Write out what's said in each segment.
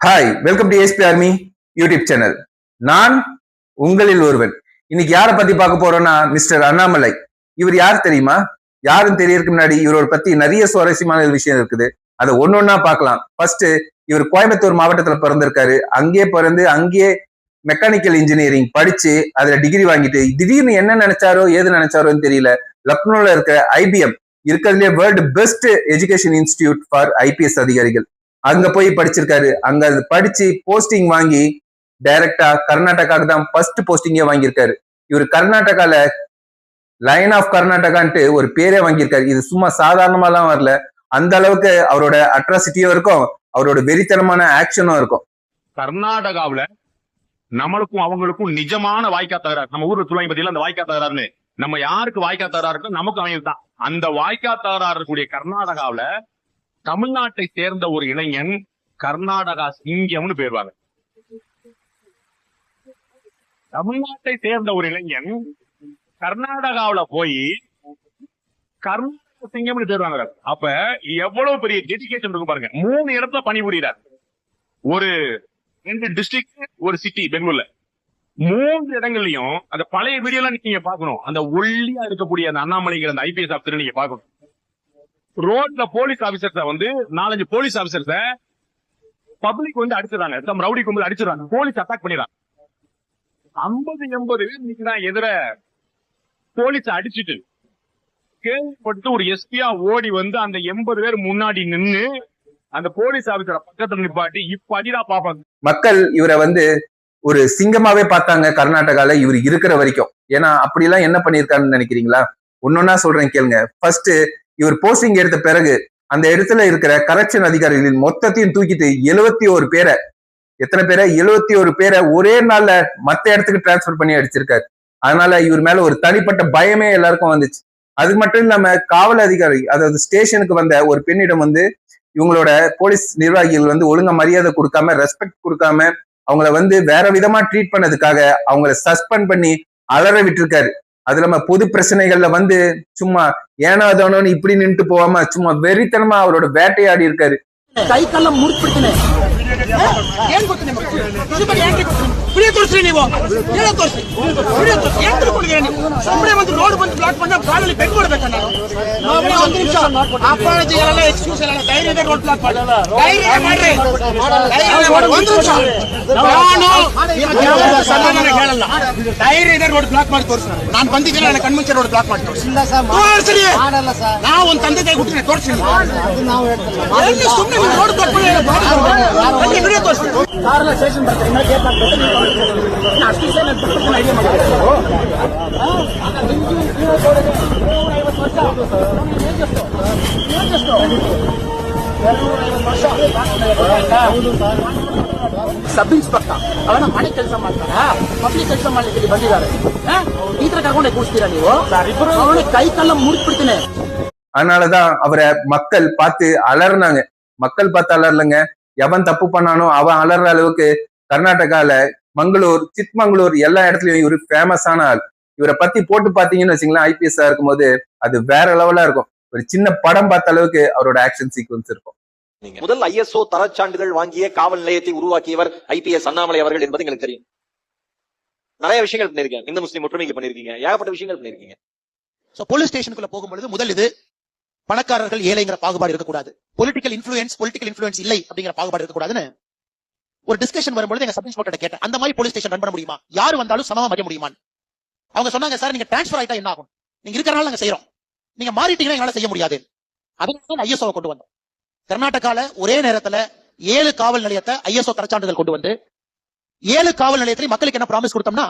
Hi, welcome to SP army YouTube channel. நான் உங்களில் ஒருவன். இன்னைக்கு யாரை பத்தி பார்க்க போறோம்னா மிஸ்டர் அண்ணாமலை. இவர் யார் தெரியுமா? யாரும் தெரியறதுக்கு முன்னாடி இவரோட பத்தி நிறைய சுவாரஸ்யமான விஷயம் இருக்குது. அதை ஒன்னொன்னா பார்க்கலாம். ஃபர்ஸ்ட், இவர் கோயம்புத்தூர் மாவட்டத்துல பிறந்திருக்காரு. அங்கேயே பிறந்து அங்கேயே மெக்கானிக்கல் இன்ஜினியரிங் படிச்சு அதுல டிகிரி வாங்கிட்டு திடீர்னு என்ன நினைச்சாரோ ஏது நினைச்சாரோன்னு தெரியல, லக்னோல இருக்க IBM இருக்கிறதுலே world best education institute for IPS அதிகாரிகள், அங்க போய் படிச்சிருக்காரு. அங்க படிச்சு போஸ்டிங் வாங்கி டைரக்டா கர்நாடகாவுக்கு தான் ஃபர்ஸ்ட் போஸ்டிங்கே வாங்கியிருக்காரு. இவர் கர்நாடகால லைன் ஆஃப் கர்நாடகான்ட்டு ஒரு பேரே வாங்கியிருக்காரு. இது சும்மா சாதாரணமாலாம் வரல, அந்த அளவுக்கு அவரோட அட்ராசிட்டியும் இருக்கும், அவரோட வெறித்தனமான ஆக்ஷனும் இருக்கும். கர்நாடகாவில நம்மளுக்கும் அவங்களுக்கும் நிஜமான வாய்க்கா தகராறு. நம்ம ஊர்ல சொல்லுவாங்க பத்தியில அந்த வாய்க்கா தகராறுன்னு. நம்ம யாருக்கு வாய்க்கா தகராறு நமக்கு அமையும் தான். அந்த வாய்க்கா தகராறு கூடிய கர்நாடகாவில தமிழ்நாட்டை சேர்ந்த ஒரு இளைஞன் கர்நாடகா சிங்கம்னு பேருவாங்க. தமிழ்நாட்டை சேர்ந்த ஒரு இளைஞன் கர்நாடகாவில போய் கர்நாடக சிங்கம்னு பேருவாங்க. அப்ப எவ்வளவு பெரிய டெடிகேஷன் இருக்கும் பாருங்க. 3 இடத்துல பணிபுரிகிறார். ஒரு 2 டிஸ்ட்ரிக்ட், ஒரு சிட்டி பெங்களூர்ல. 3 இடங்கள்லயும் அந்த பழைய வீடியோ எல்லாம் நீங்க பாக்கணும். அந்த ஒல்லியா இருக்கக்கூடிய அந்த அண்ணாமலைங்கிற அந்த IPS ஆபீசர் நீங்க பாக்கணும். ரோட்ல police officers 4-5 police officers public அடிச்சிடறாங்க. ரவுடி கும்பல் அடிச்சிடறாங்க. போலீஸ் அட்டாக் பண்ணிடுறாங்க. 50-80 பேர் நிக்கிறான் எதிர. போலீஸ் அடிச்சுட்டு கேள்விப்பட்டு ஒரு எஸ்பியா ஓடி அந்த 80 பேர் முன்னாடி நின்னு அந்த போலீஸ் ஆபீசரை பக்கத்துல நிப்பாட்டி இப்ப அடிடா பாப்பாங்க. மக்கள் இவரை ஒரு சிங்கமாவே பார்த்தாங்க கர்நாடகால இவர் இருக்கிற வரைக்கும். ஏன்னா அப்படிலாம் என்ன பண்ணிருக்காருன்னு நினைக்கிறீங்களா? ஒன்னொன்னா சொல்றேன் கேளுங்க. ஃபர்ஸ்ட், இவர் போஸ்டிங் எடுத்த பிறகு அந்த இடத்துல இருக்கிற கரெக்ஷன் அதிகாரிகளின் மொத்தத்தையும் தூக்கிட்டு 71 பேரை, எத்தனை பேரை? 71 பேரை ஒரே நாள்ல மத்த இடத்துக்கு டிரான்ஸ்பர் பண்ணி அடிச்சிருக்காரு. அதனால இவர் மேல ஒரு தனிப்பட்ட பயமே எல்லாருக்கும் வந்துச்சு. அது மட்டும் இல்லாம காவல் அதிகாரி, அதாவது ஸ்டேஷனுக்கு வந்த ஒரு பெண்ணிடம் இவங்களோட போலீஸ் நிர்வாகிகள் ஒழுங்கா மரியாதை கொடுக்காம, ரெஸ்பெக்ட் கொடுக்காம, அவங்கள வேற விதமா ட்ரீட் பண்ணதுக்காக அவங்கள சஸ்பெண்ட் பண்ணி அலற விட்டுருக்காரு. அது இல்லாம பொது பிரச்சனைகள்ல சும்மா ஏனாதானோன்னு இப்படி நின்று போகாம சும்மா வெறித்தனமா அவரோட வேட்டையாடி இருக்காரு. ಕೈ ಕಲ್ಲ ಮುರಿದ್ಬಿಡ್ತೀನಿ. ಏನ್ ಗೊತ್ತಿದೆ ವಿಡಿಯೋ ತೋರಿಸ್ರಿ, ನೀವು ವಿಡಿಯೋ ತೋರಿಸಿ, ವಿಡಿಯೋ ತೋರಿಸಿ. ಏನ್ ತಿಳ್ಕೊಂಡಿದ್ದೀರಾ ನೀವು? ಸುಮ್ಮನೆ ರೋಡ್ ಬ್ಲಾಕ್ ಬಂದ ಕಾಲಲ್ಲಿ ಬೆಡ್ ಕೊಡ್ಬೇಕಾ? ನಾನು ಒಂದು ನಿಮಿಷ ಅಪಾಲಜಿ ಎಲ್ಲ ಎಕ್ಸ್ಕ್ಯೂಸ್ ಎಲ್ಲ ಧೈರ್ಯ ಇದೆ. ರೋಡ್ ಬ್ಲಾಕ್ ಮಾಡಿ, ಧೈರ್ಯ ಮಾಡ್ರಿ, ಧೈರ್ಯ ಮಾಡಿ. ಒಂದು ನಿಮಿಷ, ನಾನು ಸಮಾಧಾನ ಹೇಳಲ್ಲ. ಧೈರ್ಯ ಇದೆ, ರೋಡ್ ಬ್ಲಾಕ್ ಮಾಡಿ ತೋರಿಸಿ. ನಾನು ಬಂದಿದ್ದೀನಿ, ನನ್ನ ಕಣ್ಮುಂಚೆ ರೋಡ್ ಬ್ಲಾಕ್ ಮಾಡಿ ತೋರಿಸಿ. ನಾವು ಒಂದು ತಂದೆ ತಾಯಿ ಹುಟ್ಟಿನ ತೋರಿಸಿ. ಸುಮ್ಮನೆ ರೋಡ್ ಬ್ಲಾಕ್ ಮಾಡಿ ವಿಡಿಯೋ ತೋರಿಸಿ. ಕಾರೆಲ್ಲ ಸ್ಟೇಷನ್ ಬರ್ತಾರೆ, ಇನ್ನ ಗೇಟ್ ಹಾಕ್ಬೇಕು. ಅಷ್ಟು ಐಡಿಯಾ ಮಾಡಿ ಸಬ್ ಇನ್ಸ್ಪೆಕ್ಟರ್ ಅವನ ಮನೆ ಕೆಲಸ ಮಾಡ್ತಾರ, ಪಬ್ಲಿಕ್ ಕೆಲಸ ಮಾಡ್ಲಿಕ್ಕೆ ಬಂದಿದ್ದಾರೆ. ಈ ತರ ಕರ್ಕೊಂಡೆ ಕೂರಿಸ್ತೀರಾ ನೀವು? ಅವನಿಗೆ ಕೈ ಕಲ್ಲ ಮುರಿದ್ಬಿಡ್ತೀನಿ. அதனாலதான் அவரை மக்கள் பார்த்து அலர்னாங்க. மக்கள் பார்த்து அலர்லங்க, எவன் தப்பு பண்ணானோ அவன் அலர்ற அளவுக்கு கர்நாடகால மங்களூர், சிக்மங்களூர் எல்லா இடத்துலயும் இவரு ஃபேமஸான ஆள். இவரை பத்தி போட்டு பாத்தீங்கன்னு வச்சுங்களேன், IPS இருக்கும்போது அது வேற லெவலா இருக்கும். ஒரு சின்ன படம் பார்த்த அளவுக்கு அவரோட ஆக்ஷன் சீக்வன்ஸ் இருக்கும். முதல் ISO தரச்சான்றிதழ் வாங்கிய காவல் நிலையத்தை உருவாக்கியவர் IPS அண்ணாமலை அவர்கள் என்பது எங்களுக்கு தெரியும். நிறைய விஷயங்கள் பண்ணிருக்கீங்க. இந்து முஸ்லீம் ஒற்றுமைக்கு பண்ணிருக்கீங்க, ஏகப்பட்ட விஷயங்கள் பண்ணிருக்கீங்க. போலீஸ் ஸ்டேஷனுக்குள்ள போகும்பொழுது முதல் இது பணக்காரர்கள் ஏழைங்கிற பாகுபாடு இருக்கக்கூடாது, பொலிட்டிக்கல் இன்ஃபுளுன்ஸ் இல்லை அப்படிங்கிற பாகுபாடு இருக்கக்கூடாதுன்னு ஒரு டிஸ்கஷன் வரும்போது எங்க சப் இன்ஸ்பெக்டர் கேட்டேன், அந்த மாதிரி போலீஸ் ஸ்டேஷன் ரன் பண்ண முடியுமா? யாரு வந்தாலும் சமமா மதிய முடியுமா? அவங்க சொன்னாங்க, சார் நீங்க டிரான்ஸ்பர் ஆயிட்டா என்ன ஆகும்? நீங்க இருக்கிறனால நாங்க செய்யறோம், நீங்க மாறிட்டீங்கன்னா எங்களால செய்ய முடியாது. அதனால ISO கொண்டு வந்தோம். கர்நாடகால ஒரே நேரத்துல 7 காவல் நிலையத்தை ISO தரச்சான்றிதழ் கொண்டு 7 காவல் நிலையத்திலே மக்களுக்கு என்ன ப்ராமிஸ் கொடுத்தோம்னா,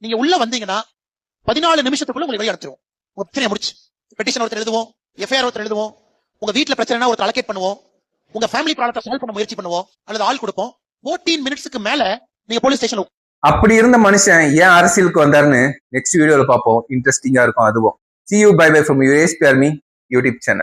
நீங்க உள்ள வந்தீங்கன்னா 14 நிமிஷத்துக்குள்ள உங்களுக்கு வெளியே அனுப்பிச்சிருவோம். உங்க பிரச்சனையை முடிச்சு பெட்டிஷன் ஒருத்தர் எழுதுவோம், FIR ஒருத்தர் எழுதுவோம், உங்க வீட்டுல பிரச்சனைனா ஒருத்தர் அலோகேட் பண்ணுவோம், உங்க ஃபேமிலி ப்ராப்ளத்தை சால்வ் பண்ண முயற்சி பண்ணுவோம், அல்லது ஆள் கொடுப்போம். 14 மினிட்ஸ்க்கு மேல நீங்க போலீஸ் ஸ்டேஷன். அப்படி இருந்த மனுஷன் ஏன் அரசியலுக்கு வந்தாருன்னு நெக்ஸ்ட் வீடியோல பார்ப்போம். இன்ட்ரெஸ்டிங்கா இருக்கும் அதுவும். See you, bye bye from your ASP Army YouTube channel.